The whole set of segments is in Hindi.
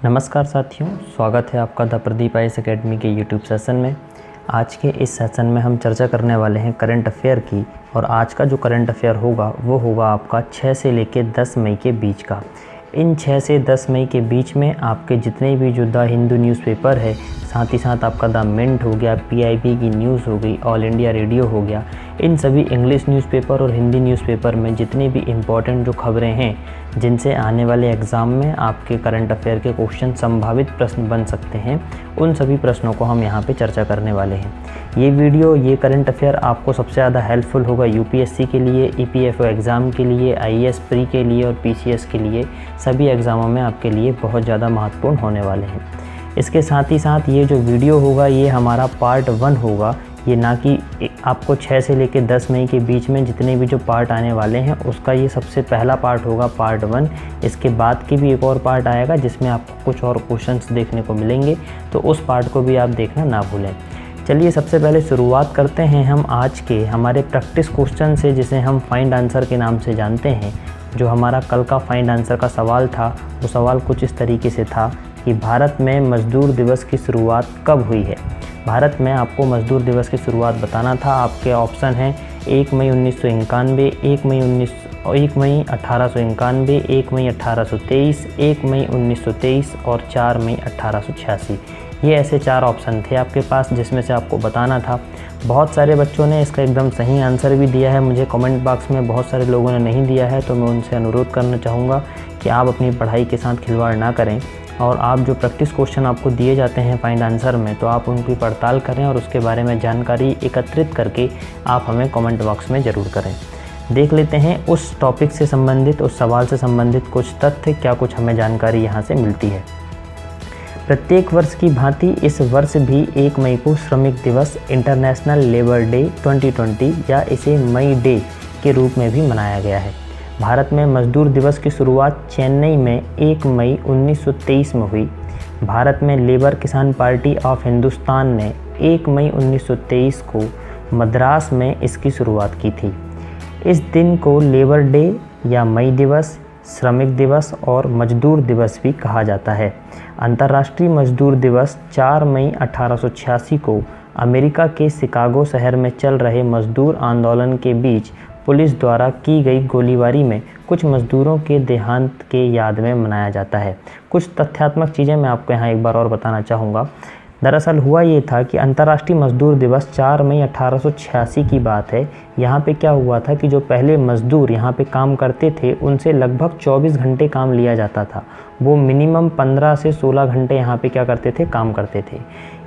नमस्कार साथियों, स्वागत है आपका द प्रदीप आईएएस अकेडमी के यूट्यूब सेशन में। आज के इस सेशन में हम चर्चा करने वाले हैं करंट अफेयर की। और आज का जो करंट अफेयर होगा वो होगा आपका 6 से लेकर 10 मई के बीच का। इन 6 से 10 मई के बीच में आपके जितने भी जो द हिंदू न्यूज़पेपर है, साथ ही साथ आपका द मिंट हो गया, पीआईबी की न्यूज़ हो गई, ऑल इंडिया रेडियो हो गया, इन सभी इंग्लिश न्यूज़पेपर और हिंदी न्यूज़पेपर में जितनी भी इम्पॉर्टेंट जो खबरें हैं जिनसे आने वाले एग्ज़ाम में आपके करंट अफेयर के क्वेश्चन संभावित प्रश्न बन सकते हैं, उन सभी प्रश्नों को हम यहाँ पे चर्चा करने वाले हैं। ये वीडियो, ये करंट अफेयर आपको सबसे ज़्यादा हेल्पफुल होगा यूपीएससी के लिए, ईपीएफओ एग्ज़ाम के लिए, आईएएस प्री के लिए और पीसीएस के लिए। सभी एग्ज़ामों में आपके लिए बहुत ज़्यादा महत्वपूर्ण होने वाले हैं। इसके साथ ही साथ ये जो वीडियो होगा ये हमारा पार्ट 1 होगा, ये ना कि आपको 6 से लेकर 10 मई के बीच में जितने भी जो पार्ट आने वाले हैं उसका ये सबसे पहला पार्ट होगा, पार्ट 1। इसके बाद की भी एक और पार्ट आएगा जिसमें आपको कुछ और क्वेश्चंस देखने को मिलेंगे, तो उस पार्ट को भी आप देखना ना भूलें। चलिए सबसे पहले शुरुआत करते हैं हम आज के हमारे प्रैक्टिस क्वेश्चन से, जिसे हम फाइंड आंसर के नाम से जानते हैं। जो हमारा कल का फाइंड आंसर का सवाल था, वो सवाल कुछ इस तरीके से था कि भारत में मज़दूर दिवस की शुरुआत कब हुई है। भारत में आपको मज़दूर दिवस की शुरुआत बताना था। आपके ऑप्शन हैं 1 मई 1991, 1 मई 1891, 1 मई 1823, 1 मई 1923 और 4 मई 1886। ये ऐसे 4 ऑप्शन थे आपके पास जिसमें से आपको बताना था। बहुत सारे बच्चों ने इसका एकदम सही आंसर भी दिया है। मुझे कमेंट बॉक्स में बहुत सारे लोगों ने नहीं दिया है, तो मैं उनसे अनुरोध करना चाहूँगा कि आप अपनी पढ़ाई के साथ खिलवाड़ ना करें और आप जो प्रैक्टिस क्वेश्चन आपको दिए जाते हैं फाइंड आंसर में, तो आप उनकी पड़ताल करें और उसके बारे में जानकारी एकत्रित करके आप हमें कमेंट बॉक्स में ज़रूर करें। देख लेते हैं उस टॉपिक से संबंधित, उस सवाल से संबंधित कुछ तथ्य, क्या कुछ हमें जानकारी यहाँ से मिलती है। प्रत्येक वर्ष की भांति इस वर्ष भी 1 मई को श्रमिक दिवस, इंटरनेशनल लेबर डे 2020 या इसे मई डे के रूप में भी मनाया गया है। भारत में मजदूर दिवस की शुरुआत चेन्नई में 1 मई 1923 में हुई। भारत में लेबर किसान पार्टी ऑफ हिंदुस्तान ने 1 मई 1923 को मद्रास में इसकी शुरुआत की थी। इस दिन को लेबर डे या मई दिवस, श्रमिक दिवस और मजदूर दिवस भी कहा जाता है। अंतर्राष्ट्रीय मजदूर दिवस 4 मई 1886 को अमेरिका के शिकागो शहर में चल रहे मजदूर आंदोलन के बीच पुलिस द्वारा की गई गोलीबारी में कुछ मजदूरों के देहांत के याद में मनाया जाता है। कुछ तथ्यात्मक चीज़ें मैं आपको यहाँ एक बार और बताना चाहूँगा। दरअसल हुआ ये था कि अंतर्राष्ट्रीय मजदूर दिवस 4 मई 1886 की बात है। यहाँ पे क्या हुआ था कि जो पहले मजदूर यहाँ पे काम करते थे उनसे लगभग 24 घंटे काम लिया जाता था। वो मिनिमम 15 से 16 घंटे यहाँ पे क्या करते थे, काम करते थे।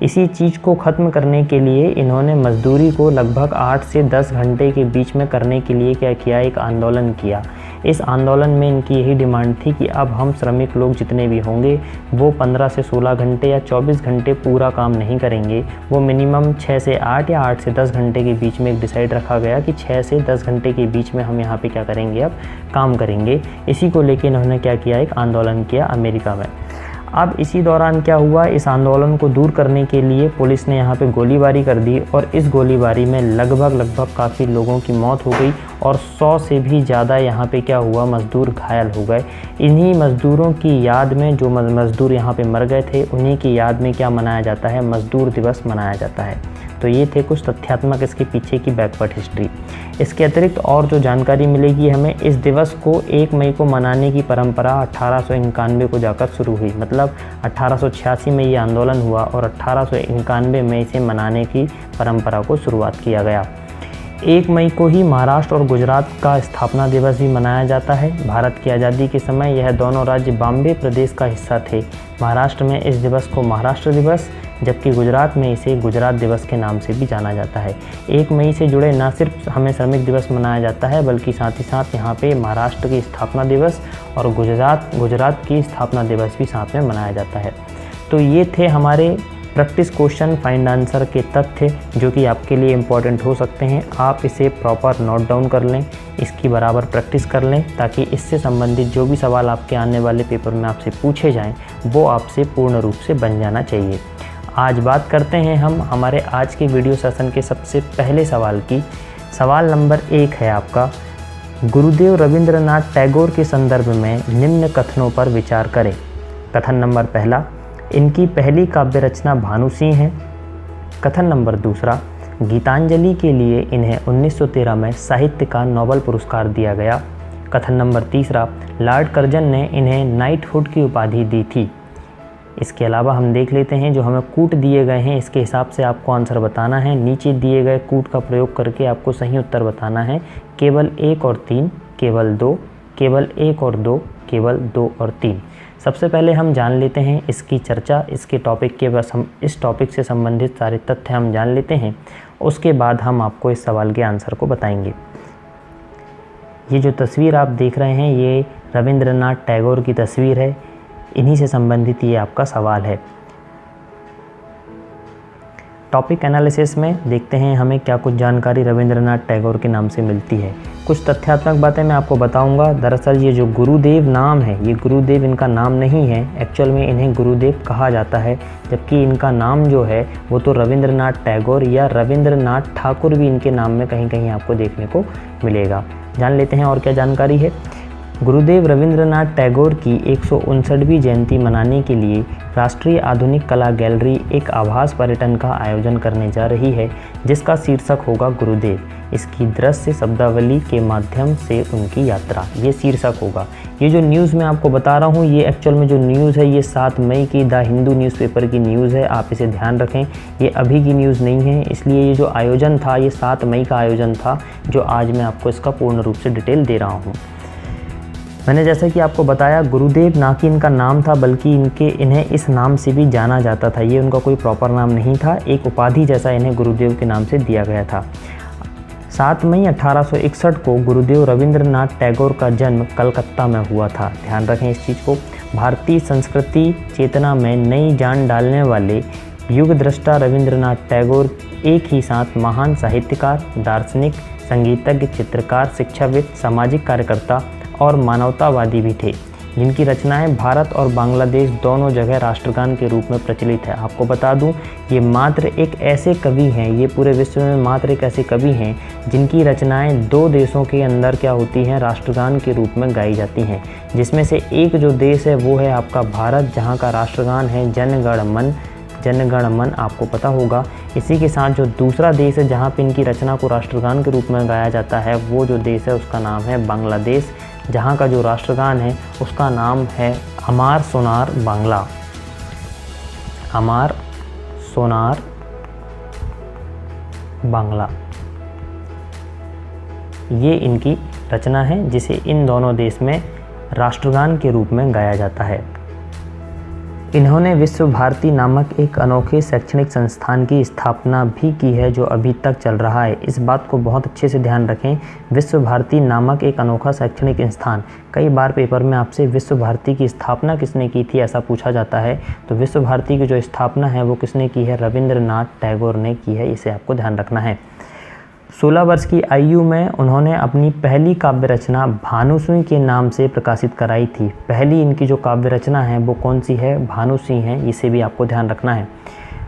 इसी चीज़ को ख़त्म करने के लिए इन्होंने मजदूरी को लगभग 8 से 10 घंटे के बीच में करने के लिए क्या किया, एक आंदोलन किया। इस आंदोलन में इनकी यही डिमांड थी कि अब हम श्रमिक लोग जितने भी होंगे वो 15 से 16 घंटे या 24 घंटे पूरा काम नहीं करेंगे। वो मिनिमम 6 से 8 या 8 से 10 घंटे के बीच में एक डिसाइड रखा गया कि 6 से 10 घंटे के बीच में हम यहाँ पे क्या करेंगे, अब काम करेंगे। इसी को लेकर इन्होंने क्या किया, एक आंदोलन किया अमेरिका में। अब इसी दौरान क्या हुआ, इस आंदोलन को दूर करने के लिए पुलिस ने यहाँ पे गोलीबारी कर दी और इस गोलीबारी में लगभग काफ़ी लोगों की मौत हो गई और 100 से भी ज़्यादा यहाँ पे क्या हुआ, मज़दूर घायल हो गए। इन्हीं मज़दूरों की याद में, जो मज़दूर यहाँ पे मर गए थे, उन्हीं की याद में क्या मनाया जाता है, मज़दूर दिवस मनाया जाता है। तो ये थे कुछ तथ्यात्मक इसके पीछे की बैकवर्ड हिस्ट्री। इसके अतिरिक्त और जो जानकारी मिलेगी हमें, इस दिवस को 1 मई को मनाने की परंपरा 1891 को जाकर शुरू हुई। मतलब 1886 में ये आंदोलन हुआ और 1891 में इसे मनाने की परंपरा को शुरुआत किया गया। 1 मई को ही महाराष्ट्र और गुजरात का स्थापना दिवस भी मनाया जाता है। भारत की आज़ादी के समय यह दोनों राज्य बॉम्बे प्रदेश का हिस्सा थे। महाराष्ट्र में इस दिवस को महाराष्ट्र दिवस, जबकि गुजरात में इसे गुजरात दिवस के नाम से भी जाना जाता है। 1 मई से जुड़े न सिर्फ हमें श्रमिक दिवस मनाया जाता है, बल्कि साथ ही साथ यहाँ पे महाराष्ट्र की स्थापना दिवस और गुजरात की स्थापना दिवस भी साथ में मनाया जाता है। तो ये थे हमारे प्रैक्टिस क्वेश्चन फाइंड आंसर के तथ्य, जो कि आपके लिए इम्पॉर्टेंट हो सकते हैं। आप इसे प्रॉपर नोट डाउन कर लें, इसकी बराबर प्रैक्टिस कर लें, ताकि इससे संबंधित जो भी सवाल आपके आने वाले पेपर में आपसे पूछे जाएं वो आपसे पूर्ण रूप से बन जाना चाहिए। आज बात करते हैं हम हमारे आज के वीडियो सेशन के सबसे पहले सवाल की। सवाल नंबर 1 है आपका, गुरुदेव रविंद्रनाथ टैगोर के संदर्भ में निम्न कथनों पर विचार करें। कथन नंबर पहला, इनकी पहली काव्य रचना भानु सिंह है। कथन नंबर दूसरा, गीतांजलि के लिए इन्हें 1913 में साहित्य का नोबेल पुरस्कार दिया गया। कथन नंबर तीसरा, लॉर्ड कर्जन ने इन्हें नाइटहुड की उपाधि दी थी। इसके अलावा हम देख लेते हैं जो हमें कूट दिए गए हैं, इसके हिसाब से आपको आंसर बताना है। नीचे दिए गए कूट का प्रयोग करके आपको सही उत्तर बताना है। केवल 1 और 3, केवल 2, केवल 1 और 2, केवल 2 और 3। सबसे पहले हम जान लेते हैं इसकी चर्चा, इसके टॉपिक के बस हम इस टॉपिक से संबंधित सारे तथ्य हम जान लेते हैं, उसके बाद हम आपको इस सवाल के आंसर को बताएंगे। ये जो तस्वीर आप देख रहे हैं ये रविंद्रनाथ टैगोर की तस्वीर है, इन्हीं से संबंधित ये आपका सवाल है। टॉपिक एनालिसिस में देखते हैं हमें क्या कुछ जानकारी रविंद्रनाथ टैगोर के नाम से मिलती है। कुछ तथ्यात्मक बातें मैं आपको बताऊंगा। दरअसल ये जो गुरुदेव नाम है, ये गुरुदेव इनका नाम नहीं है, एक्चुअल में इन्हें गुरुदेव कहा जाता है, जबकि इनका नाम जो है वो तो रविंद्रनाथ टैगोर या रविंद्रनाथ ठाकुर भी इनके नाम में कहीं कहीं आपको देखने को मिलेगा। जान लेते हैं और क्या जानकारी है। गुरुदेव रविंद्रनाथ टैगोर की 159वीं जयंती मनाने के लिए राष्ट्रीय आधुनिक कला गैलरी एक आभास पर्यटन का आयोजन करने जा रही है, जिसका शीर्षक होगा गुरुदेव, इसकी दृश्य शब्दावली के माध्यम से उनकी यात्रा, ये शीर्षक होगा। ये जो न्यूज़ मैं आपको बता रहा हूँ ये एक्चुअल में जो न्यूज़ है ये 7 मई की द हिंदू न्यूज़पेपर की न्यूज़ है, आप इसे ध्यान रखें, ये अभी की न्यूज़ नहीं है। इसलिए ये जो आयोजन था ये 7 मई का आयोजन था, जो आज मैं आपको इसका पूर्ण रूप से डिटेल दे रहा हूँ। मैंने जैसा कि आपको बताया गुरुदेव ना कि इनका नाम था, बल्कि इन्हें इस नाम से भी जाना जाता था। ये उनका कोई प्रॉपर नाम नहीं था, एक उपाधि जैसा इन्हें गुरुदेव के नाम से दिया गया था। 7 मई 1861 को गुरुदेव रविंद्रनाथ टैगोर का जन्म कलकत्ता में हुआ था। ध्यान रखें इस चीज़ को। भारतीय संस्कृति चेतना में नई जान डालने वाले युग दृष्टा रविंद्रनाथ टैगोर एक ही साथ महान साहित्यकार, दार्शनिक, संगीतज्ञ, चित्रकार, शिक्षाविद, सामाजिक कार्यकर्ता और मानवतावादी भी थे, जिनकी रचनाएं भारत और बांग्लादेश दोनों जगह राष्ट्रगान के रूप में प्रचलित है। आपको बता दूं ये मात्र एक ऐसे कवि हैं, ये पूरे विश्व में मात्र एक ऐसे कवि हैं जिनकी रचनाएं 2 देशों के अंदर क्या होती हैं, राष्ट्रगान के रूप में गाई जाती हैं। जिसमें से एक जो देश है वो है आपका भारत, जहाँ का राष्ट्रगान है जन गण मन, आपको पता होगा। इसी के साथ जो दूसरा देश है जहाँ पे इनकी रचना को राष्ट्रगान के रूप में गाया जाता है, वो जो देश है उसका नाम है बांग्लादेश, जहाँ का जो राष्ट्रगान है उसका नाम है अमार सोनार बांग्ला, अमार सोनार बांग्ला। ये इनकी रचना है जिसे इन दोनों देश में राष्ट्रगान के रूप में गाया जाता है। इन्होंने विश्व भारती नामक एक अनोखे शैक्षणिक संस्थान की स्थापना भी की है, जो अभी तक चल रहा है। इस बात को बहुत अच्छे से ध्यान रखें, विश्व भारती नामक एक अनोखा शैक्षणिक संस्थान। कई बार पेपर में आपसे विश्व भारती की स्थापना किसने की थी ऐसा पूछा जाता है, तो विश्व भारती की जो स्थापना है वो किसने की है, रविंद्रनाथ टैगोर ने की है, इसे आपको ध्यान रखना है। 16 वर्ष की आयु में उन्होंने अपनी पहली काव्य रचना भानु सिंह के नाम से प्रकाशित कराई थी। पहली इनकी जो काव्य रचना है वो कौन सी है, भानु सिंह है, इसे भी आपको ध्यान रखना है।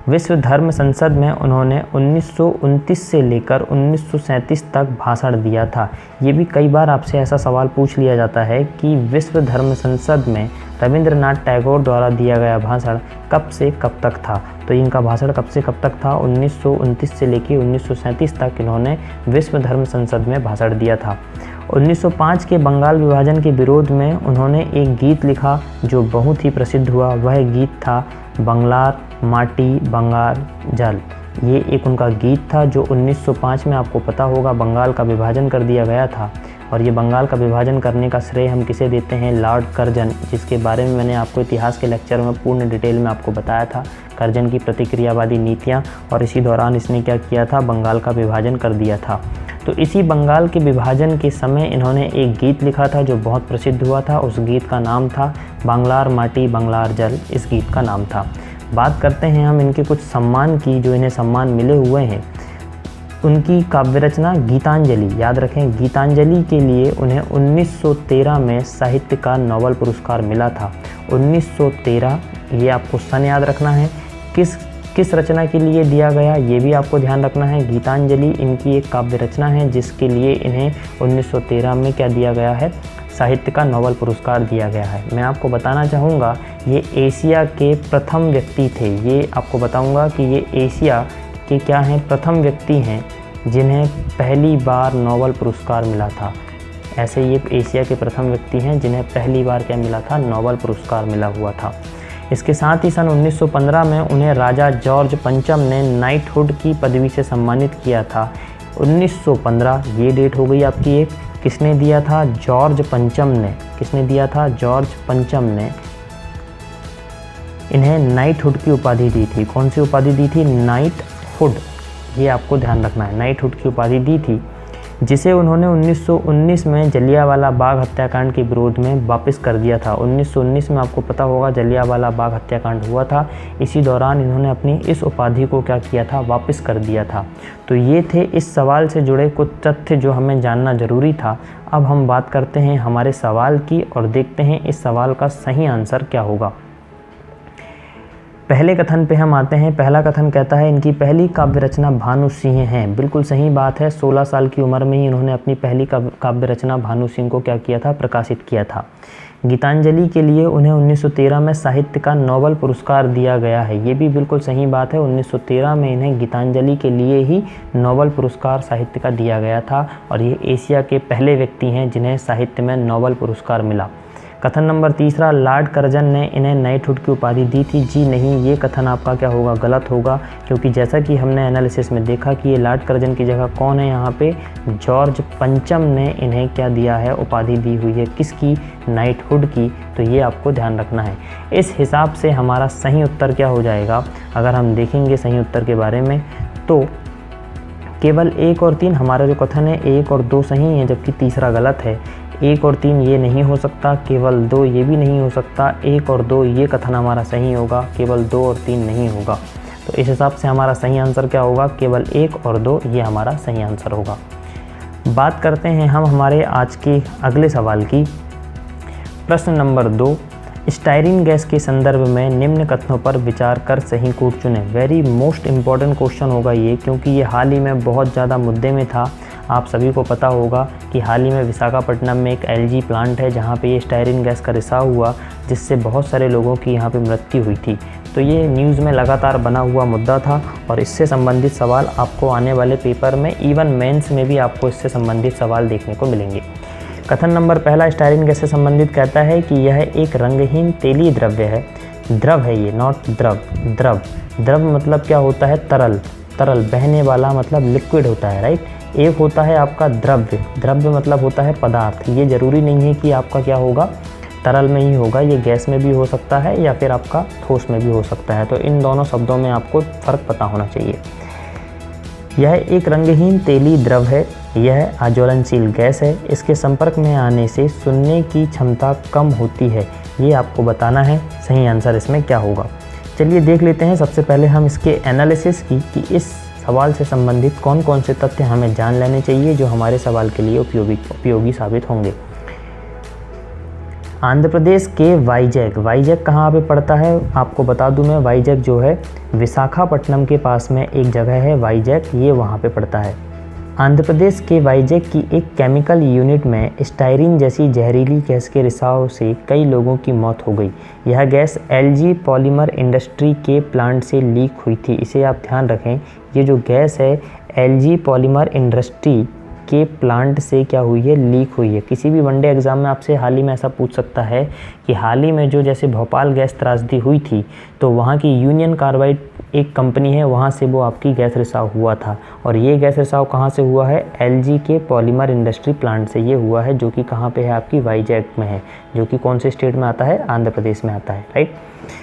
विश्व धर्म संसद में उन्होंने 1929 से लेकर 1937 तक भाषण दिया था। ये भी कई बार आपसे ऐसा सवाल पूछ लिया जाता है कि विश्व धर्म संसद में रविंद्रनाथ टैगोर द्वारा दिया गया भाषण कब से कब तक था, तो इनका भाषण कब से कब तक था, 1929 से लेकर 1937 तक इन्होंने विश्व धर्म संसद में भाषण दिया था। 1905 के बंगाल विभाजन के विरोध में उन्होंने एक गीत लिखा जो बहुत ही प्रसिद्ध हुआ, वह गीत था बंगलार माटी बंगार जल। ये एक उनका गीत था जो 1905 में आपको पता होगा बंगाल का विभाजन कर दिया गया था, और ये बंगाल का विभाजन करने का श्रेय हम किसे देते हैं, लॉर्ड कर्जन, जिसके बारे में मैंने आपको इतिहास के लेक्चर में पूर्ण डिटेल में आपको बताया था, कर्जन की प्रतिक्रियावादी नीतियाँ, और इसी दौरान इसने क्या किया था, बंगाल का विभाजन कर दिया था। तो इसी बंगाल के विभाजन के समय इन्होंने एक गीत लिखा था जो बहुत प्रसिद्ध हुआ था। उस गीत का नाम था बंगलार माटी बंगलार जल, इस गीत का नाम था। बात करते हैं हम इनके कुछ सम्मान की, जो इन्हें सम्मान मिले हुए हैं। उनकी काव्य रचना गीतांजलि, याद रखें गीतांजलि के लिए उन्हें 1913 में साहित्य का नोबेल पुरस्कार मिला था। 1913, ये आपको सन याद रखना है। किस रचना के लिए दिया गया ये भी आपको ध्यान रखना है। गीतांजलि इनकी एक काव्य रचना है जिसके लिए इन्हें 1913 में क्या दिया गया है, साहित्य का नोबेल पुरस्कार दिया गया है। मैं आपको बताना चाहूँगा ये एशिया के प्रथम व्यक्ति थे। ये आपको बताऊँगा कि ये एशिया के क्या हैं, प्रथम व्यक्ति हैं जिन्हें पहली बार नोबेल पुरस्कार मिला था। ऐसे ये एशिया के प्रथम व्यक्ति हैं जिन्हें पहली बार क्या मिला था, नोबेल पुरस्कार मिला हुआ था। इसके साथ ही सन 1915 में उन्हें राजा जॉर्ज पंचम ने नाइटहुड की पदवी से सम्मानित किया था। 1915 ये डेट हो गई आपकी एक, किसने दिया था, जॉर्ज पंचम ने। किसने दिया था, जॉर्ज पंचम ने इन्हें नाइटहुड की उपाधि दी थी। कौन सी उपाधि दी थी, नाइटहुड, ये आपको ध्यान रखना है, नाइटहुड की उपाधि दी थी, जिसे उन्होंने 1919 में जलियांवाला बाग हत्याकांड के विरोध में वापस कर दिया था। 1919 में आपको पता होगा जलियांवाला बाग हत्याकांड हुआ था। इसी दौरान इन्होंने अपनी इस उपाधि को क्या किया था, वापस कर दिया था। तो ये थे इस सवाल से जुड़े कुछ तथ्य जो हमें जानना ज़रूरी था। अब हम बात करते हैं हमारे सवाल की और देखते हैं इस सवाल का सही आंसर क्या होगा। पहले कथन पे हम आते हैं। पहला कथन कहता है इनकी पहली काव्य रचना भानु सिंह है। बिल्कुल सही बात है, 16 साल की उम्र में ही इन्होंने अपनी पहली काव्य रचना भानु सिंह को क्या किया था, प्रकाशित किया था। गीतांजलि के लिए उन्हें 1913 में साहित्य का नोबेल पुरस्कार दिया गया है। ये भी बिल्कुल सही बात है, 1913 में इन्हें गीतांजलि के लिए ही नोबेल पुरस्कार साहित्य का दिया गया था और ये एशिया के पहले व्यक्ति हैं जिन्हें साहित्य में नोबेल पुरस्कार मिला। कथन नंबर तीसरा, लॉर्ड कर्जन ने इन्हें नाइटहुड की उपाधि दी थी। जी नहीं, ये कथन आपका क्या होगा, गलत होगा, क्योंकि जैसा कि हमने एनालिसिस में देखा कि ये लॉर्ड कर्जन की जगह कौन है यहाँ पे, जॉर्ज पंचम ने इन्हें क्या दिया है, उपाधि दी हुई है। किसकी, नाइटहुड की। तो ये आपको ध्यान रखना है। इस हिसाब से हमारा सही उत्तर क्या हो जाएगा, अगर हम देखेंगे सही उत्तर के बारे में तो केवल 1 और 3 हमारा जो कथन है 1 और 2 सही है, जबकि तीसरा गलत है। 1 और 3 ये नहीं हो सकता, केवल 2 ये भी नहीं हो सकता। 1 और 2 ये कथन हमारा सही होगा, केवल 2 और 3 नहीं होगा। तो इस हिसाब से हमारा सही आंसर क्या होगा, केवल 1 और 2 ये हमारा सही आंसर होगा। बात करते हैं हम हमारे आज के अगले सवाल की। प्रश्न नंबर 2, स्टायरीन गैस के संदर्भ में निम्न कथनों पर विचार कर सही कूट चुनें। वेरी मोस्ट इम्पॉर्टेंट क्वेश्चन होगा ये, क्योंकि ये हाल ही में बहुत ज़्यादा मुद्दे में था। आप सभी को पता होगा कि हाल ही में विशाखापट्टनम में एक एलजी प्लांट है जहाँ पे ये स्टायरीन गैस का रिसाव हुआ, जिससे बहुत सारे लोगों की यहाँ पे मृत्यु हुई थी। तो ये न्यूज़ में लगातार बना हुआ मुद्दा था और इससे संबंधित सवाल आपको आने वाले पेपर में, इवन मेंस में भी आपको इससे संबंधित सवाल देखने को मिलेंगे। कथन नंबर पहला स्टायरीन गैस से संबंधित कहता है कि यह एक रंगहीन तेलीय द्रव्य है। द्रव है ये, नॉट द्रव। द्रव, द्रव मतलब क्या होता है, तरल, तरल बहने वाला मतलब लिक्विड होता है, राइट। एक होता है आपका द्रव्य, द्रव्य मतलब होता है पदार्थ। ये ज़रूरी नहीं है कि आपका क्या होगा, तरल में ही होगा, ये गैस में भी हो सकता है या फिर आपका ठोस में भी हो सकता है। तो इन दोनों शब्दों में आपको फ़र्क पता होना चाहिए। यह एक रंगहीन तेलीय द्रव है, यह अज्वलनशील गैस है, इसके संपर्क में आने से सुनने की क्षमता कम होती है। ये आपको बताना है सही आंसर इसमें क्या होगा। चलिए देख लेते हैं सबसे पहले हम इसके एनालिसिस की कि इस सवाल से संबंधित कौन कौन से तथ्य हमें जान लेने चाहिए जो हमारे सवाल के लिए उपयोगी साबित होंगे। आंध्र प्रदेश के वाइजैग, वाइजैग कहाँ पे पड़ता है आपको बता दूं मैं, वाइजैग जो है विशाखापट्टनम के पास में एक जगह है वाइजैग, ये वहाँ पे पड़ता है। आंध्र प्रदेश के वाइजैग की एक केमिकल यूनिट में स्टायरीन जैसी जहरीली गैस के रिसाव से कई लोगों की मौत हो गई। यह गैस एलजी पॉलीमर इंडस्ट्री के प्लांट से लीक हुई थी। इसे आप ध्यान रखें, ये जो गैस है एलजी पॉलीमर इंडस्ट्री के प्लांट से क्या हुई है, लीक हुई है। किसी भी वनडे एग्ज़ाम में आपसे हाल ही में ऐसा पूछ सकता है कि हाल ही में जो जैसे भोपाल गैस त्रासदी हुई थी तो वहाँ की यूनियन कार्बाइड एक कंपनी है, वहाँ से वो आपकी गैस रिसाव हुआ था और ये गैस रिसाव कहाँ से हुआ है, एलजी के पॉलीमर इंडस्ट्री प्लांट से ये हुआ है, जो कि कहाँ पे है आपकी वाइजैग में है, जो कि कौन से स्टेट में आता है, आंध्र प्रदेश में आता है, राइट।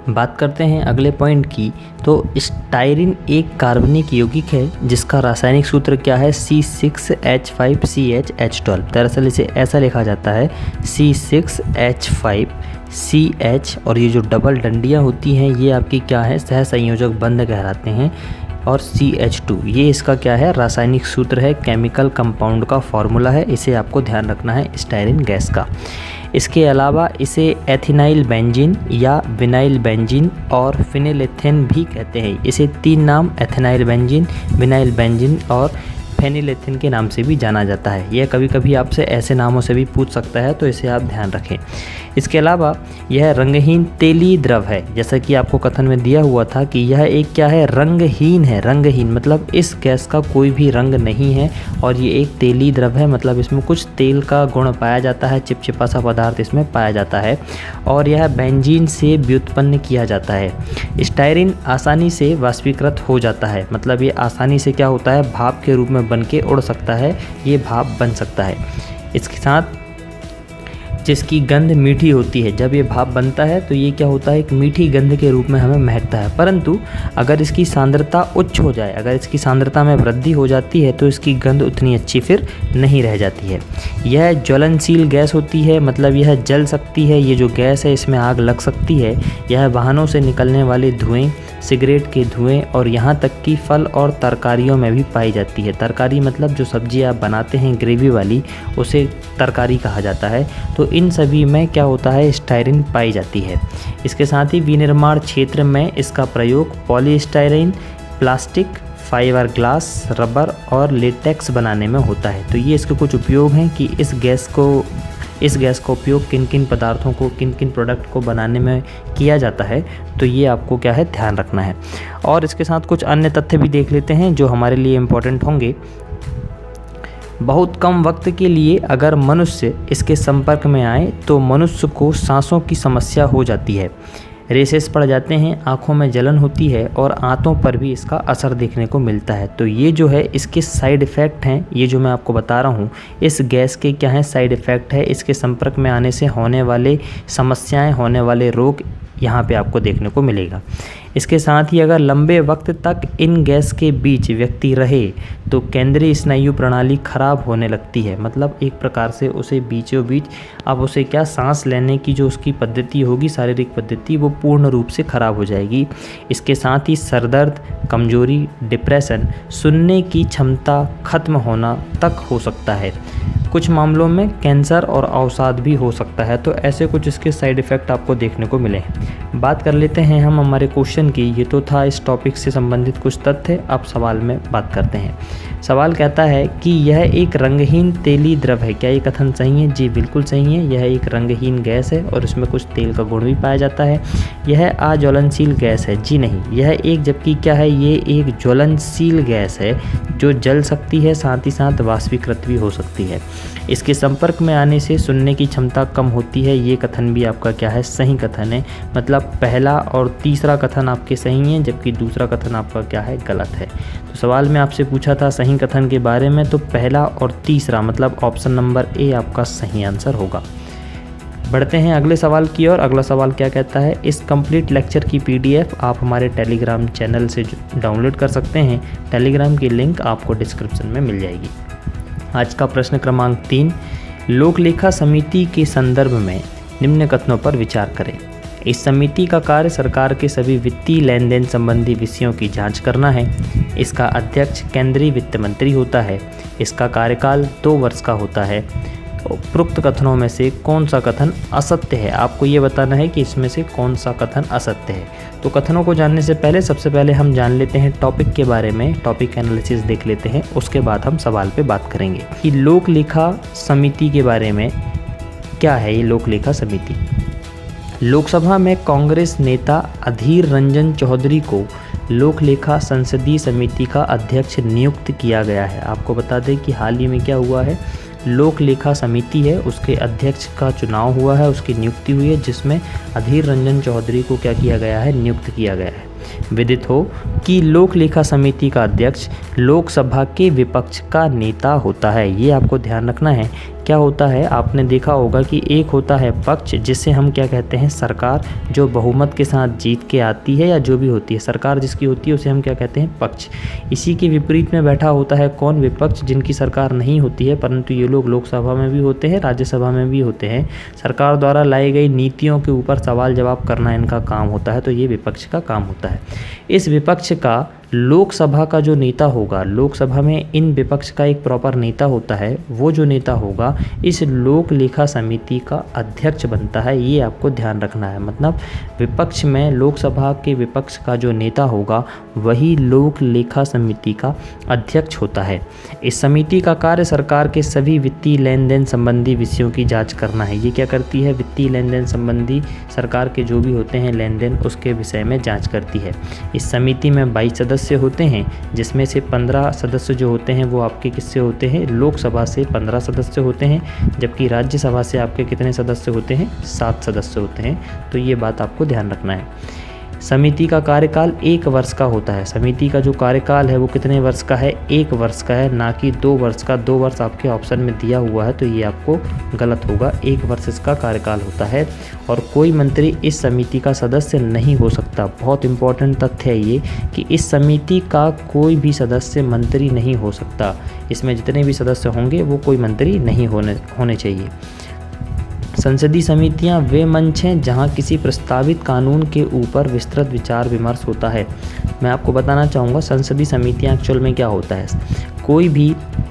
बात करते हैं अगले पॉइंट की। तो स्टायरीन एक कार्बनिक यौगिक है जिसका रासायनिक सूत्र क्या है, C6H5CH12। दरअसल इसे ऐसा लिखा जाता है C6H5CH और ये जो डबल डंडियाँ होती हैं ये आपकी क्या है, सहसंयोजक बंध कहलाते हैं। और CH2 ये इसका क्या है, रासायनिक सूत्र है, केमिकल कंपाउंड का फॉर्मूला है। इसे आपको ध्यान रखना है स्टायरीन गैस का। इसके अलावा इसे एथिनाइल बेंजीन या विनाइल बेंजीन और फिनेलेथेन भी कहते हैं। इसे 3 नाम, एथिनाइल बेंजीन, विनाइल बेंजीन और फेनिलेथिन के नाम से भी जाना जाता है। यह कभी कभी आपसे ऐसे नामों से भी पूछ सकता है, तो इसे आप ध्यान रखें। इसके अलावा यह रंगहीन तेलीय द्रव है, जैसा कि आपको कथन में दिया हुआ था कि यह एक क्या है, रंगहीन है। रंगहीन मतलब इस गैस का कोई भी रंग नहीं है और ये एक तेलीय द्रव है, मतलब इसमें कुछ तेल का गुण पाया जाता है, चिपचिपा सा पदार्थ इसमें पाया जाता है और यह बेंजीन से व्युत्पन्न किया जाता है। स्टायरीन आसानी से वाष्पीकृत हो जाता है, मतलब ये आसानी से क्या होता है, भाप के रूप में बन के उड़ सकता है, ये भाप बन सकता है। इसके साथ जिसकी गंध मीठी होती है, जब ये भाप बनता है तो ये क्या होता है, एक मीठी गंध के रूप में हमें महकता है। परंतु अगर इसकी सांद्रता उच्च हो जाए, अगर इसकी सांद्रता में वृद्धि हो जाती है तो इसकी गंध उतनी अच्छी फिर नहीं रह जाती है। यह ज्वलनशील गैस होती है, मतलब यह जल सकती है। ये जो गैस है इसमें आग लग सकती है। यह वाहनों से निकलने वाले धुएँ, सिगरेट के धुएँ और यहाँ तक कि फल और तरकारियों में भी पाई जाती है। तरकारी मतलब जो सब्जी आप बनाते हैं ग्रेवी वाली, उसे तरकारी कहा जाता है। तो इन सभी में क्या होता है, स्टायरीन पाई जाती है। इसके साथ ही विनिर्माण क्षेत्र में इसका प्रयोग polystyrene, plastic, fibre glass, rubber और लेटेक्स बनाने में होता है। तो ये इसके कुछ उपयोग हैं कि इस गैस का उपयोग किन किन पदार्थों को, किन किन प्रोडक्ट को बनाने में किया जाता है। तो ये आपको क्या है, ध्यान रखना है। और इसके साथ कुछ अन्य तथ्य भी देख लेते हैं जो हमारे लिए इम्पोर्टेंट होंगे। बहुत कम वक्त के लिए अगर मनुष्य इसके संपर्क में आए तो मनुष्य को सांसों की समस्या हो जाती है, रेशेस पड़ जाते हैं, आँखों में जलन होती है और आंतों पर भी इसका असर देखने को मिलता है। तो ये जो है इसके साइड इफ़ेक्ट हैं, ये जो मैं आपको बता रहा हूँ, इस गैस के क्या हैं, साइड इफ़ेक्ट है। इसके संपर्क में आने से होने वाले समस्याएं, होने वाले रोग यहाँ पे आपको देखने को मिलेगा। इसके साथ ही अगर लंबे वक्त तक इन गैस के बीच व्यक्ति रहे तो केंद्रीय स्नायु प्रणाली खराब होने लगती है, मतलब एक प्रकार से उसे बीचों बीच अब उसे क्या, सांस लेने की जो उसकी पद्धति होगी, शारीरिक पद्धति, वो पूर्ण रूप से खराब हो जाएगी। इसके साथ ही सरदर्द, कमजोरी, डिप्रेशन, सुनने की क्षमता खत्म होना तक हो सकता है। कुछ मामलों में कैंसर और अवसाद भी हो सकता है। तो ऐसे कुछ इसके साइड इफ़ेक्ट आपको देखने को मिले हैं। बात कर लेते हैं हम हमारे क्वेश्चन की। ये तो था इस टॉपिक से संबंधित कुछ तथ्य। अब सवाल में बात करते हैं। सवाल कहता है कि यह एक रंगहीन तेलीय द्रव है। क्या ये कथन सही है? जी बिल्कुल सही है। यह एक रंगहीन गैस है और इसमें कुछ तेल का गुण भी पाया जाता है। यह अज्वलनशील गैस है। जी नहीं, यह एक, जबकि क्या है, ये एक ज्वलनशील गैस है जो जल सकती है, साथ ही साथ वाष्पीकृत भी हो सकती है। इसके संपर्क में आने से सुनने की क्षमता कम होती है। ये कथन भी आपका क्या है, सही कथन है। मतलब पहला और तीसरा कथन आपके सही हैं, जबकि दूसरा कथन आपका क्या है, गलत है। तो सवाल में आपसे पूछा था सही कथन के बारे में, तो पहला और तीसरा मतलब ऑप्शन नंबर ए आपका सही आंसर होगा। बढ़ते हैं अगले सवाल की ओर। अगला सवाल क्या कहता है, इस कंप्लीट लेक्चर की पीडीएफ आप हमारे टेलीग्राम चैनल से डाउनलोड कर सकते हैं। टेलीग्राम की लिंक आपको डिस्क्रिप्शन में मिल जाएगी। आज का प्रश्न क्रमांक 3, लोक लेखा समिति के संदर्भ में निम्न कथनों पर विचार करें। इस समिति का कार्य सरकार के सभी वित्तीय लेन देन संबंधी विषयों की जांच करना है। इसका अध्यक्ष केंद्रीय वित्त मंत्री होता है। इसका कार्यकाल 2 वर्ष का होता है। उपरोक्त कथनों में से कौन सा कथन असत्य है? आपको ये बताना है कि इसमें से कौन सा कथन असत्य है। तो कथनों को जानने से पहले सबसे पहले हम जान लेते हैं टॉपिक के बारे में, टॉपिक एनालिसिस देख लेते हैं। उसके बाद हम सवाल पे बात करेंगे कि लोक लेखा समिति के बारे में क्या है। ये लोक लेखा समिति, लोकसभा में कांग्रेस नेता अधीर रंजन चौधरी को लोक लेखा संसदीय समिति का अध्यक्ष नियुक्त किया गया है। आपको बता दें कि हाल ही में क्या हुआ है, लोक लेखा समिति है, उसके अध्यक्ष का चुनाव हुआ है, उसकी नियुक्ति हुई है, जिसमें अधीर रंजन चौधरी को क्या किया गया है, नियुक्त किया गया है। विदित हो कि लोक लेखा समिति का अध्यक्ष लोकसभा के विपक्ष का नेता होता है। ये आपको ध्यान रखना है। क्या होता है, आपने देखा होगा कि एक होता है पक्ष, जिसे हम क्या कहते हैं, सरकार, जो बहुमत के साथ जीत के आती है या जो भी होती है, सरकार जिसकी होती है उसे हम क्या कहते हैं, पक्ष। इसी के विपरीत में बैठा होता है कौन, विपक्ष, जिनकी सरकार नहीं होती है, परंतु ये लोग लोकसभा में भी होते हैं, राज्यसभा में भी होते हैं। सरकार द्वारा लाई गई नीतियों के ऊपर सवाल जवाब करना इनका काम होता है। तो ये विपक्ष का काम होता है। इस विपक्ष का लोकसभा का जो नेता होगा, लोकसभा में इन विपक्ष का एक प्रॉपर नेता होता है, वो जो नेता होगा इस लोक लेखा समिति का अध्यक्ष बनता है। ये आपको ध्यान रखना है। मतलब विपक्ष में, लोकसभा के विपक्ष का जो नेता होगा वही लोक लेखा समिति का अध्यक्ष होता है। इस समिति का कार्य सरकार के सभी वित्तीय लेन देन संबंधी विषयों की जाँच करना है। ये क्या करती है? वित्तीय लेन देन संबंधी सरकार के जो भी होते हैं लेन देन, उसके विषय में जाँच करती है। इस समिति में 22 सदस्य होते हैं, जिसमें से 15 सदस्य जो होते हैं वो आपके किससे होते हैं? लोकसभा से 15 सदस्य होते हैं, जबकि राज्यसभा से आपके कितने सदस्य होते हैं? 7 सदस्य होते हैं। तो ये बात आपको ध्यान रखना है। समिति का कार्यकाल 1 वर्ष का होता है। समिति का जो कार्यकाल है वो कितने वर्ष का है? 1 वर्ष का है, ना कि 2 वर्ष का। 2 वर्ष आपके ऑप्शन में दिया हुआ है, तो ये आपको गलत होगा। 1 वर्ष इसका कार्यकाल होता है और कोई मंत्री इस समिति का सदस्य नहीं हो सकता। बहुत इंपॉर्टेंट तथ्य है ये कि इस समिति का कोई भी सदस्य मंत्री नहीं हो सकता। इसमें जितने भी सदस्य होंगे वो कोई मंत्री नहीं होने चाहिए। संसदीय समितियां वे मंच हैं जहां किसी प्रस्तावित कानून के ऊपर विस्तृत विचार विमर्श होता है। मैं आपको बताना चाहूँगा संसदीय समितियां एक्चुअल में क्या होता है।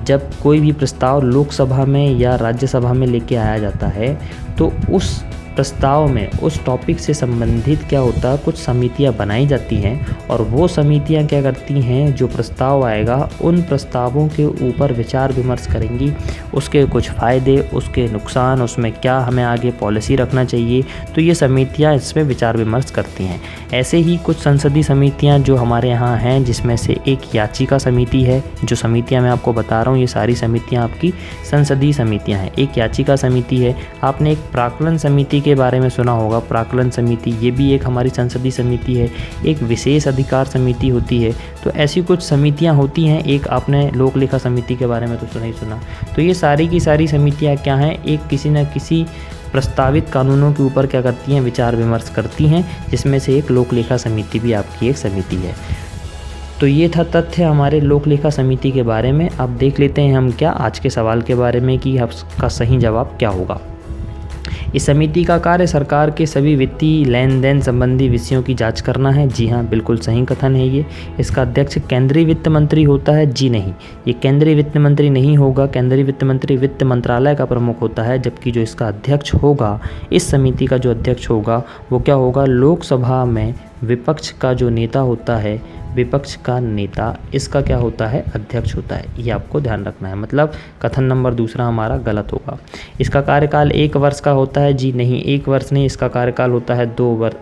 जब कोई भी प्रस्ताव लोकसभा में या राज्यसभा में लेके आया जाता है तो उस प्रस्ताव में उस टॉपिक से संबंधित क्या होता है, कुछ समितियां बनाई जाती हैं और वो समितियां क्या करती हैं, जो प्रस्ताव आएगा उन प्रस्तावों के ऊपर विचार विमर्श करेंगी, उसके कुछ फ़ायदे, उसके नुकसान, उसमें क्या हमें आगे पॉलिसी रखना चाहिए, तो ये समितियां इसमें विचार विमर्श करती हैं। ऐसे ही कुछ संसदीय समितियां जो हमारे यहाँ हैं, जिसमें से एक याचिका समिति है। जो समितियाँ मैं आपको बता रहा हूँ ये सारी समितियाँ आपकी संसदीय समितियाँ हैं। एक याचिका समिति है। आपने एक प्राक्कलन समिति के बारे में सुना होगा। प्राक्कलन समिति ये भी एक हमारी संसदीय समिति है। एक विशेष अधिकार समिति होती है। तो ऐसी कुछ समितियां होती हैं। एक आपने लोक लेखा समिति के बारे में तो सुना ही सुना। तो ये सारी की सारी समितियां क्या हैं, एक किसी न किसी प्रस्तावित कानूनों के ऊपर क्या करती हैं, विचार विमर्श करती हैं, जिसमें से एक लोक लेखा समिति भी आपकी एक समिति है। तो ये था तथ्य हमारे लोक लेखा समिति के बारे में। अब देख लेते हैं हम क्या आज के सवाल के बारे में कि इसका सही जवाब क्या होगा। इस समिति का कार्य सरकार के सभी वित्तीय लेन देन संबंधी विषयों की जांच करना है। जी हाँ, बिल्कुल सही कथन है ये। इसका अध्यक्ष केंद्रीय वित्त मंत्री होता है। जी नहीं, ये केंद्रीय वित्त मंत्री नहीं होगा। केंद्रीय वित्त मंत्री वित्त मंत्रालय का प्रमुख होता है, जबकि जो इसका अध्यक्ष होगा, इस समिति का जो अध्यक्ष होगा वो क्या होगा, लोकसभा में विपक्ष का जो नेता होता है, विपक्ष का नेता, इसका क्या होता है, अध्यक्ष होता है। ये आपको ध्यान रखना है। मतलब कथन नंबर दूसरा हमारा गलत होगा। इसका कार्यकाल 1 वर्ष का होता है। जी नहीं, 1 वर्ष नहीं, इसका कार्यकाल होता है 2 वर्ष।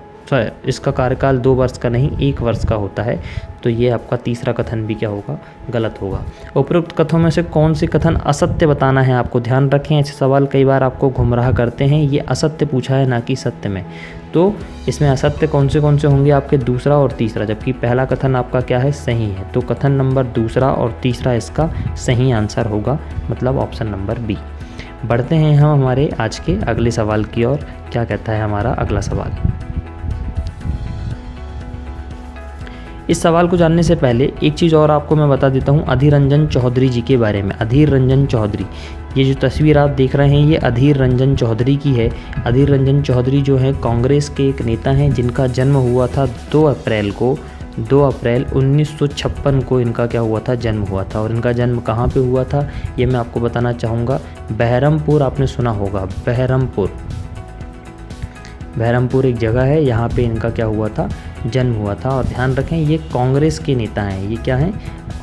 इसका कार्यकाल 2 वर्ष का नहीं, 1 वर्ष का होता है। तो ये आपका तीसरा कथन भी क्या होगा, गलत होगा। उपरोक्त कथनों में से कौन से कथन असत्य बताना है आपको। ध्यान रखें, ऐसे सवाल कई बार आपको गुमराह करते हैं। ये असत्य पूछा है, ना कि सत्य में। तो इसमें असत्य कौन से होंगे आपके, दूसरा और तीसरा, जबकि पहला कथन आपका क्या है, सही है। तो कथन नंबर दूसरा और तीसरा इसका सही आंसर होगा, मतलब ऑप्शन नंबर बी। बढ़ते हैं हम हमारे आज के अगले सवाल की ओर। क्या कहता है हमारा अगला सवाल। इस सवाल को जानने से पहले एक चीज़ और आपको मैं बता देता हूँ अधीर रंजन चौधरी जी के बारे में। अधीर रंजन चौधरी, ये जो तस्वीर आप देख रहे हैं ये अधीर रंजन चौधरी की है। अधीर रंजन चौधरी जो है कांग्रेस के एक नेता हैं, जिनका जन्म हुआ था 2 अप्रैल 1956 को इनका क्या हुआ था, जन्म हुआ था। और इनका जन्म कहाँ पे हुआ था ये मैं आपको बताना चाहूँगा। बहरमपुर, आपने सुना होगा, बहरमपुर एक जगह है, यहाँ पे इनका क्या हुआ था, जन्म हुआ था। और ध्यान रखें ये कांग्रेस के नेता हैं। ये क्या हैं,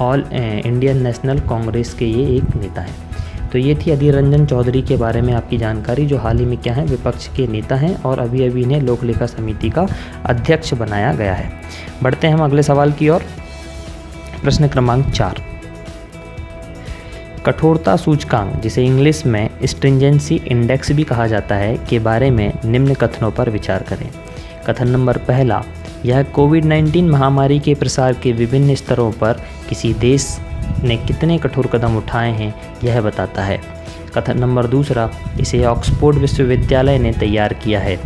ऑल इंडियन नेशनल कांग्रेस के ये एक नेता हैं। तो ये थी अधीर रंजन चौधरी के बारे में आपकी जानकारी, जो हाल ही में क्या है, विपक्ष के नेता हैं और अभी अभी इन्हें लोक लेखा समिति का अध्यक्ष बनाया गया है। बढ़ते हैं हम अगले सवाल की ओर। प्रश्न क्रमांक 4, कठोरता सूचकांक, जिसे इंग्लिश में स्ट्रिंजेंसी इंडेक्स भी कहा जाता है, के बारे में निम्न कथनों पर विचार करें। कथन नंबर पहला, यह कोविड-19 महामारी के प्रसार के विभिन्न स्तरों पर किसी देश ने कितने कठोर कदम उठाए हैं यह बताता है। कथन नंबर दूसरा, इसे ऑक्सफोर्ड विश्वविद्यालय ने तैयार किया है।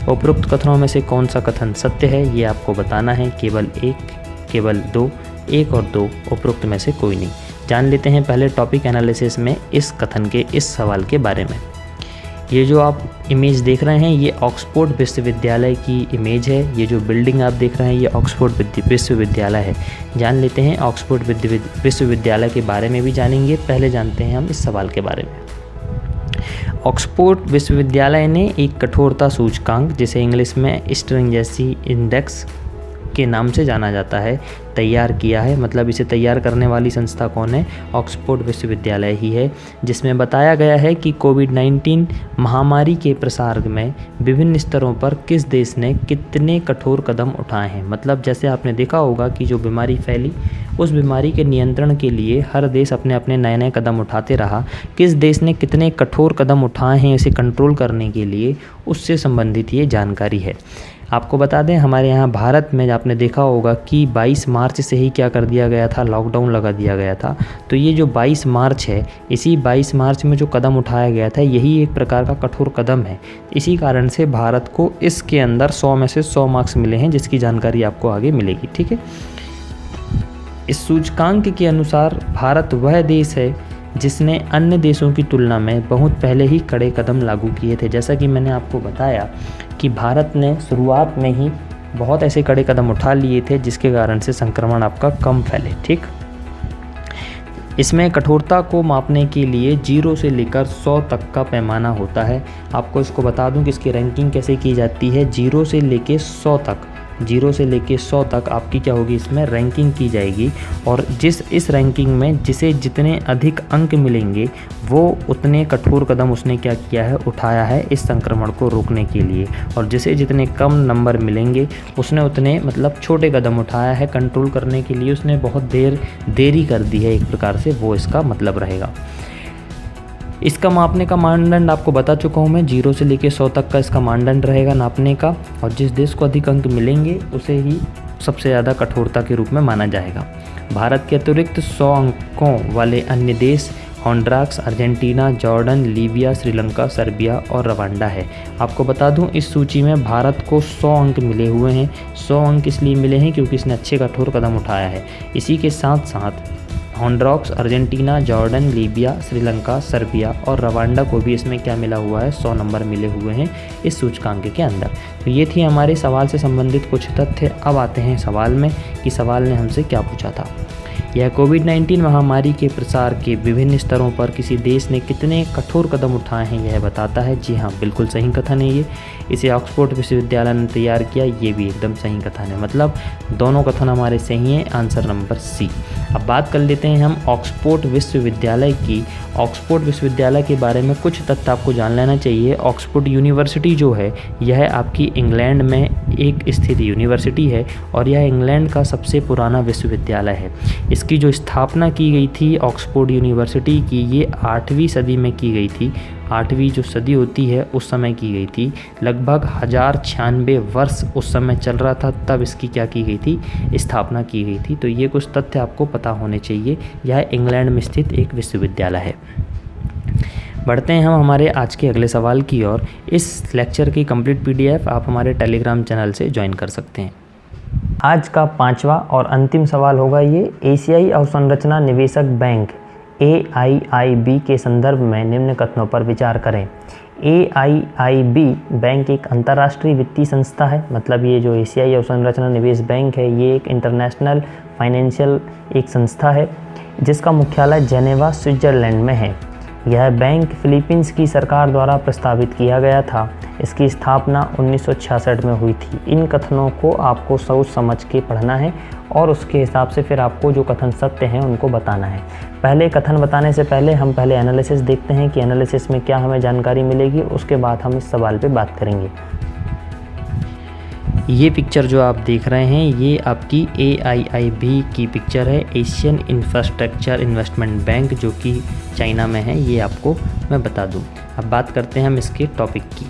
उपरोक्त कथनों में से कौन सा कथन सत्य है ये आपको बताना है। केवल 1, केवल 2, 1 और 2, उपरोक्त में से कोई नहीं। जान लेते हैं पहले टॉपिक एनालिसिस में इस कथन के, इस सवाल के बारे में। ये जो आप इमेज देख रहे हैं ये ऑक्सफोर्ड विश्वविद्यालय की इमेज है। ये जो बिल्डिंग आप देख रहे हैं ये ऑक्सफोर्ड विश्वविद्यालय है। जान लेते हैं ऑक्सफोर्ड विश्वविद्यालय के बारे में भी जानेंगे। पहले जानते हैं हम इस सवाल के बारे में। ऑक्सफोर्ड विश्वविद्यालय ने एक कठोरता सूचकांक, जिसे इंग्लिश में स्ट्रिंजेंसी इंडेक्स के नाम से जाना जाता है, तैयार किया है। मतलब इसे तैयार करने वाली संस्था कौन है? ऑक्सफोर्ड विश्वविद्यालय ही है, जिसमें बताया गया है कि कोविड-19 महामारी के प्रसार में विभिन्न स्तरों पर किस देश ने कितने कठोर कदम उठाए हैं। मतलब जैसे आपने देखा होगा कि जो बीमारी फैली, उस बीमारी के नियंत्रण के लिए हर देश अपने अपने नए नए कदम उठाते रहा। किस देश ने कितने कठोर कदम उठाए हैं इसे कंट्रोल करने के लिए, उससे संबंधित ये जानकारी है। आपको बता दें, हमारे यहाँ भारत में आपने देखा होगा कि 22 मार्च से ही क्या कर दिया गया था, लॉकडाउन लगा दिया गया था। तो ये जो 22 मार्च है, इसी 22 मार्च में जो कदम उठाया गया था, यही एक प्रकार का कठोर कदम है। इसी कारण से भारत को इसके अंदर 100 में से 100 मार्क्स मिले हैं, जिसकी जानकारी आपको आगे मिलेगी। ठीक है, इस सूचकांक के अनुसार भारत वह देश है जिसने अन्य देशों की तुलना में बहुत पहले ही कड़े कदम लागू किए थे। जैसा कि मैंने आपको बताया कि भारत ने शुरुआत में ही बहुत ऐसे कड़े कदम उठा लिए थे जिसके कारण से संक्रमण आपका कम फैले। ठीक, इसमें कठोरता को मापने के लिए 0 से लेकर 100 तक का पैमाना होता है। आपको इसको बता दूं कि इसकी रैंकिंग कैसे की जाती है। 0 से लेके 100 तक, 0 से लेके 100 तक आपकी क्या होगी, इसमें रैंकिंग की जाएगी। और इस रैंकिंग में जिसे जितने अधिक अंक मिलेंगे वो उतने कठोर कदम उसने क्या किया है, उठाया है इस संक्रमण को रोकने के लिए। और जिसे जितने कम नंबर मिलेंगे उसने उतने मतलब छोटे कदम उठाया है कंट्रोल करने के लिए। उसने बहुत देरी कर दी है एक प्रकार से, वो इसका मतलब रहेगा। इसका मापने का मानदंड आपको बता चुका हूँ मैं, 0 से लेकर 100 तक का इसका मानदंड रहेगा नापने का। और जिस देश को अधिक अंक मिलेंगे उसे ही सबसे ज़्यादा कठोरता के रूप में माना जाएगा। भारत के अतिरिक्त 100 अंकों वाले अन्य देश Honduras, Argentina, Jordan, Libya, Sri Lanka, Serbia और रवांडा है। आपको बता दूं इस सूची में भारत को 100 अंक मिले हुए हैं। 100 अंक इसलिए मिले हैं क्योंकि इसने अच्छे कठोर कदम उठाया है। इसी के साथ साथ Honduras, Argentina, Jordan, Libya, Sri Lanka, Serbia और रवांडा को भी इसमें क्या मिला हुआ है, 100 नंबर मिले हुए हैं इस सूचकांक के अंदर। तो ये थी हमारे सवाल से संबंधित कुछ तथ्य। अब आते हैं सवाल में कि सवाल ने हमसे क्या पूछा था। यह कोविड-19 महामारी के प्रसार के विभिन्न स्तरों पर किसी देश ने कितने कठोर कदम उठाए हैं यह बताता है। जी हाँ, बिल्कुल सही कथन है ये। इसे ऑक्सफोर्ड विश्वविद्यालय ने तैयार किया, ये भी एकदम सही कथन है। मतलब दोनों कथन हमारे सही हैं। Answer number C. अब बात कर लेते हैं हम ऑक्सफोर्ड विश्वविद्यालय की। ऑक्सफोर्ड विश्वविद्यालय के बारे में कुछ तथ्य आपको जान लेना चाहिए। ऑक्सफोर्ड यूनिवर्सिटी जो है यह आपकी इंग्लैंड में एक स्थित यूनिवर्सिटी है और यह इंग्लैंड का सबसे पुराना विश्वविद्यालय है। इसकी जो स्थापना की गई थी ऑक्सफोर्ड यूनिवर्सिटी की, ये 8वीं सदी में की गई थी। 8वीं जो सदी होती है उस समय की गई थी। लगभग 1096 वर्ष उस समय चल रहा था, तब इसकी क्या की गई थी, स्थापना की गई थी। तो ये कुछ तथ्य आपको पता होने चाहिए। यह इंग्लैंड में स्थित एक विश्वविद्यालय है। बढ़ते हैं हम हमारे आज के अगले सवाल की ओर। इस लेक्चर की कंप्लीट PDF आप हमारे टेलीग्राम चैनल से ज्वाइन कर सकते हैं। आज का 5वां और अंतिम सवाल होगा ये, एशियाई अवसंरचना निवेशक बैंक AIIB के संदर्भ में निम्न कथनों पर विचार करें। AIIB बैंक एक अंतर्राष्ट्रीय वित्तीय संस्था है। मतलब ये जो एशियाई अवसंरचना निवेश बैंक है ये एक इंटरनेशनल फाइनेंशियल एक संस्था है जिसका मुख्यालय जेनेवा, स्विट्ज़रलैंड में है। यह बैंक फिलीपींस की सरकार द्वारा प्रस्तावित किया गया था। इसकी स्थापना 1966 में हुई थी। इन कथनों को आपको सोच समझ के पढ़ना है और उसके हिसाब से फिर आपको जो कथन सत्य हैं उनको बताना है। पहले कथन बताने से पहले हम पहले एनालिसिस देखते हैं कि एनालिसिस में क्या हमें जानकारी मिलेगी, उसके बाद हम इस सवाल पे बात करेंगे। ये पिक्चर जो आप देख रहे हैं ये आपकी AIIB की पिक्चर है, एशियन इंफ्रास्ट्रक्चर इन्वेस्टमेंट बैंक, जो कि चाइना में है। ये आपको मैं बता दूं। अब बात करते हैं हम इसके टॉपिक की।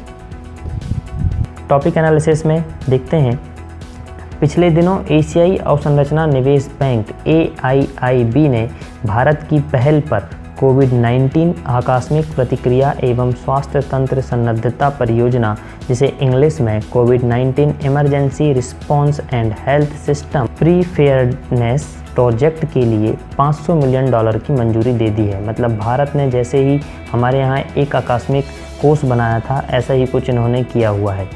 टॉपिक एनालिसिस में देखते हैं, पिछले दिनों एशियाई अवसंरचना निवेश बैंक AIIB ने भारत की पहल पर कोविड-19 आकस्मिक प्रतिक्रिया एवं स्वास्थ्य तंत्र सन्नद्धता परियोजना, जिसे इंग्लिश में कोविड-19 emergency response and health system preparedness project के लिए $500 मिलियन की मंजूरी दे दी है। मतलब भारत ने जैसे ही हमारे यहाँ एक आकस्मिक कोष बनाया था, ऐसा ही कुछ इन्होंने किया हुआ है।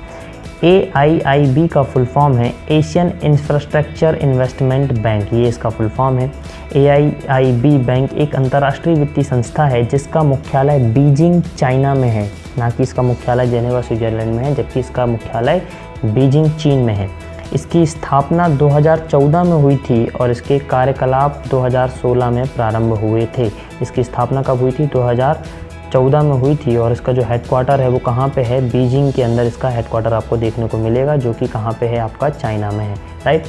AIIB का फुल फॉर्म है एशियन इंफ्रास्ट्रक्चर इन्वेस्टमेंट बैंक, ये इसका फुल फॉर्म है। AIIB बैंक एक अंतर्राष्ट्रीय वित्तीय संस्था है जिसका मुख्यालय बीजिंग चाइना में है, ना कि इसका मुख्यालय जेनेवा स्विट्जरलैंड में है, जबकि इसका मुख्यालय बीजिंग चीन में है। इसकी स्थापना 2014 में हुई थी और इसके कार्यकलाप 2016 में प्रारंभ हुए थे। इसकी स्थापना कब हुई थी? 2014 में हुई थी और इसका जो हेडक्वार्टर है वो कहाँ पे है? बीजिंग के अंदर इसका हेडक्वार्टर आपको देखने को मिलेगा, जो कि कहाँ पे है? आपका चाइना में है, राइट।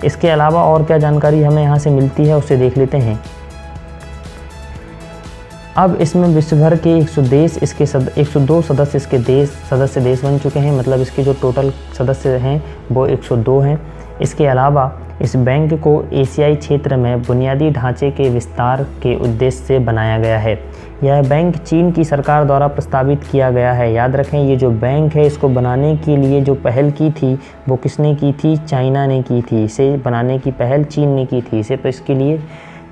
इसके अलावा और क्या जानकारी हमें यहाँ से मिलती है उसे देख लेते हैं। अब इसमें विश्व भर के 102 सदस्य इसके सदस्य देश बन चुके हैं, मतलब इसके जो टोटल सदस्य हैं वो 102 हैं। इसके अलावा इस बैंक को एशियाई क्षेत्र में बुनियादी ढांचे के विस्तार के उद्देश्य से बनाया गया है। यह बैंक चीन की सरकार द्वारा प्रस्तावित किया गया है। याद रखें, ये जो बैंक है इसको बनाने के लिए जो पहल की थी वो किसने की थी? चाइना ने की थी। इसे बनाने की पहल चीन ने की थी, इसे इसके लिए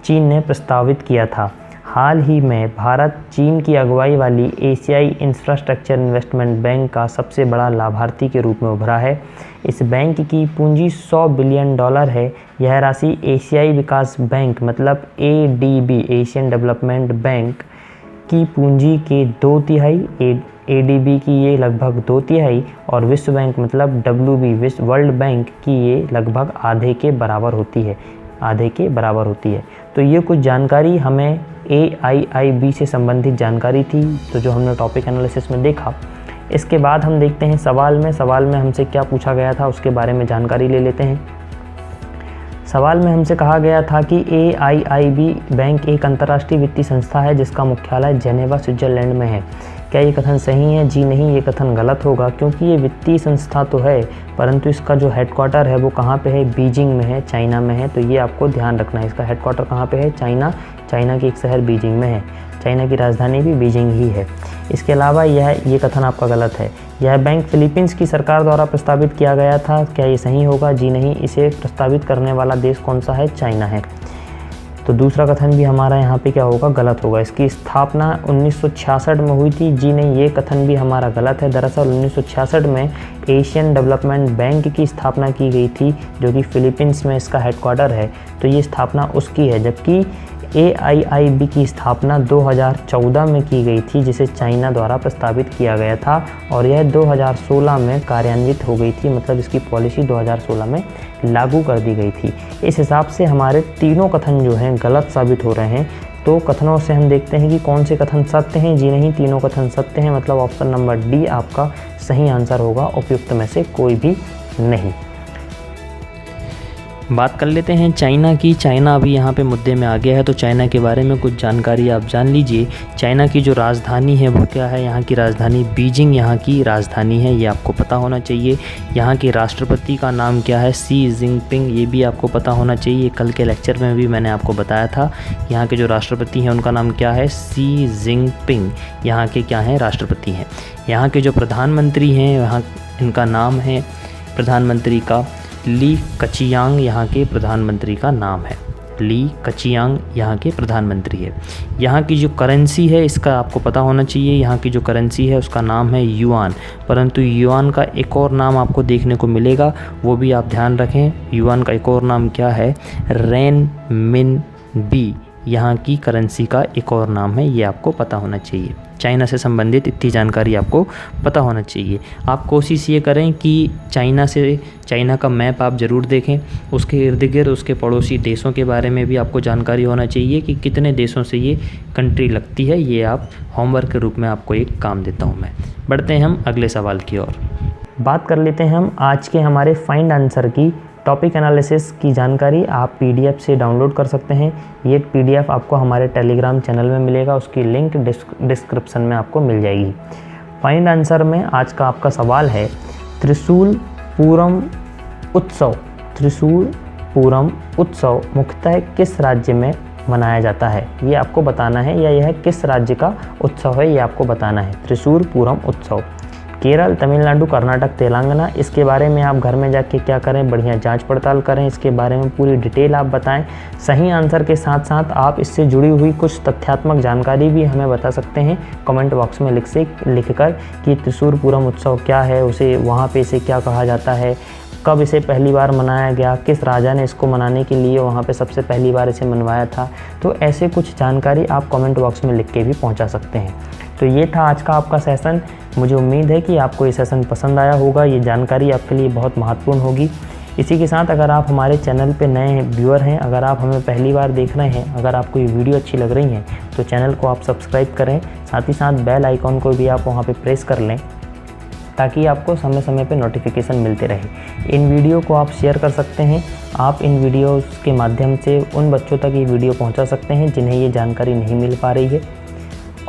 चीन ने प्रस्तावित किया था। हाल ही में भारत चीन की अगुवाई वाली एशियाई इंफ्रास्ट्रक्चर इन्वेस्टमेंट बैंक का सबसे बड़ा लाभार्थी के रूप में उभरा है। इस बैंक की पूंजी $100 बिलियन है। यह राशि एशियाई विकास बैंक मतलब ADB एशियन डेवलपमेंट बैंक की पूंजी के 2/3, ADB की ये लगभग 2/3 और विश्व बैंक मतलब WB वर्ल्ड बैंक की ये लगभग आधे के बराबर होती है। तो ये कुछ जानकारी हमें AIIB से संबंधित जानकारी थी, तो जो हमने टॉपिक एनालिसिस में देखा। इसके बाद हम देखते हैं सवाल में हमसे क्या पूछा गया था उसके बारे में जानकारी ले लेते हैं। सवाल में हमसे कहा गया था कि AIIB बैंक एक अंतर्राष्ट्रीय वित्तीय संस्था है जिसका मुख्यालय जेनेवा स्विट्जरलैंड में है। क्या ये कथन सही है? जी नहीं, ये कथन गलत होगा, क्योंकि ये वित्तीय संस्था तो है परंतु इसका जो हेडक्वार्टर है वो कहाँ पे है? बीजिंग में है, चाइना में है। तो ये आपको ध्यान रखना है, इसका हेडक्वार्टर कहाँ पे है? चाइना के एक शहर बीजिंग में है। चाइना की राजधानी भी बीजिंग ही है। इसके अलावा ये कथन आपका गलत है। यह बैंक फिलीपींस की सरकार द्वारा प्रस्तावित किया गया था। क्या ये सही होगा? जी नहीं, इसे प्रस्तावित करने वाला देश कौन सा है? चाइना है। तो दूसरा कथन भी हमारा यहाँ पे क्या होगा? गलत होगा। इसकी स्थापना 1966 में हुई थी। जी नहीं, ये कथन भी हमारा गलत है। दरअसल 1966 में एशियन डेवलपमेंट बैंक की स्थापना की गई थी, जो कि फिलीपींस में इसका हेडक्वार्टर है। तो ये स्थापना उसकी है, जबकि AIIB की स्थापना 2014 में की गई थी, जिसे चाइना द्वारा प्रस्तावित किया गया था और यह 2016 में कार्यान्वित हो गई थी, मतलब इसकी पॉलिसी 2016 में लागू कर दी गई थी। इस हिसाब से हमारे तीनों कथन जो हैं गलत साबित हो रहे हैं। तो कथनों से हम देखते हैं कि कौन से कथन सत्य हैं। जी नहीं, तीनों कथन सत्य हैं, मतलब ऑप्शन नंबर डी आपका सही आंसर होगा, उपयुक्त में से कोई भी नहीं। बात कर लेते हैं चाइना की। चाइना अभी यहाँ पे मुद्दे में आ गया है, तो चाइना के बारे में कुछ जानकारी आप जान लीजिए। चाइना की जो राजधानी है वो क्या है? यहाँ की राजधानी बीजिंग यहाँ की राजधानी है, ये आपको पता होना चाहिए। यहाँ के राष्ट्रपति का नाम क्या है? शी जिनपिंग, ये भी आपको पता होना चाहिए। कल के लेक्चर में भी मैंने आपको बताया था। यहाँ के जो राष्ट्रपति हैं उनका नाम क्या है? शी जिनपिंग यहाँ के क्या हैं? राष्ट्रपति हैं। यहाँ के जो प्रधानमंत्री हैं यहाँ इनका नाम है प्रधानमंत्री का ली कचियांग, यहाँ के प्रधानमंत्री का नाम है। ली कचियांग यहाँ के प्रधानमंत्री है। यहाँ की जो करेंसी है इसका आपको पता होना चाहिए। यहाँ की जो करेंसी है उसका नाम है युआन, परंतु युआन का एक और नाम आपको देखने को मिलेगा, वो भी आप ध्यान रखें। युआन का एक और नाम क्या है? रेन मिन बी यहाँ की करेंसी का एक और नाम है, ये आपको पता होना चाहिए। चाइना से संबंधित इतनी जानकारी आपको पता होना चाहिए। आप कोशिश ये करें कि चाइना का मैप आप ज़रूर देखें, उसके इर्द गिर्द उसके पड़ोसी देशों के बारे में भी आपको जानकारी होना चाहिए कि कितने देशों से ये कंट्री लगती है। ये आप होमवर्क के रूप में आपको एक काम देता हूँ मैं। बढ़ते हैं हम अगले सवाल की ओर। बात कर लेते हैं हम आज के हमारे फाइंड आंसर की। टॉपिक एनालिसिस की जानकारी आप PDF से डाउनलोड कर सकते हैं। ये PDF आपको हमारे टेलीग्राम चैनल में मिलेगा, उसकी लिंक डिस्क्रिप्शन में आपको मिल जाएगी। फाइंड आंसर में आज का आपका सवाल है त्रिशूल पूरम उत्सव मुख्यतः किस राज्य में मनाया जाता है? ये आपको बताना है, या यह किस राज्य का उत्सव है ये आपको बताना है। त्रिशूल पूरम उत्सव केरल, तमिलनाडु, कर्नाटक, तेलंगाना, इसके बारे में आप घर में जाके क्या करें, बढ़िया जांच पड़ताल करें, इसके बारे में पूरी डिटेल आप बताएं। सही आंसर के साथ साथ आप इससे जुड़ी हुई कुछ तथ्यात्मक जानकारी भी हमें बता सकते हैं कमेंट बॉक्स में लिखकर कि त्रिशूरपूरम उत्सव क्या है, उसे वहाँ पे इसे क्या कहा जाता है, कब इसे पहली बार मनाया गया, किस राजा ने इसको मनाने के लिए वहाँ पे सबसे पहली बार इसे मनवाया था। तो ऐसे कुछ जानकारी आप कमेंट बॉक्स में लिख के भी पहुँचा सकते हैं। तो ये था आज का आपका सेशन। मुझे उम्मीद है कि आपको ये सेशन पसंद आया होगा, ये जानकारी आपके लिए बहुत महत्वपूर्ण होगी। इसी के साथ अगर आप हमारे चैनल पे नए व्यूअर हैं, अगर आप हमें पहली बार देख रहे हैं, अगर आपको ये वीडियो अच्छी लग रही है तो चैनल को आप सब्सक्राइब करें, साथ ही साथ बेल आइकॉन को भी आप वहाँ पे प्रेस कर लें ताकि आपको समय समय पे नोटिफिकेशन मिलते रहे। इन वीडियो को आप शेयर कर सकते हैं, आप इन वीडियोस के माध्यम से उन बच्चों तक ये वीडियो पहुँचा सकते हैं जिन्हें ये जानकारी नहीं मिल पा रही है,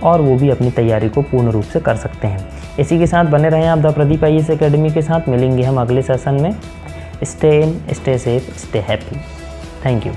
और वो भी अपनी तैयारी को पूर्ण रूप से कर सकते हैं। इसी के साथ बने रहें आप द प्रदीप IAS एकेडमी के साथ। मिलेंगे हम अगले सेशन में। Stay in, stay safe, stay happy. Thank you.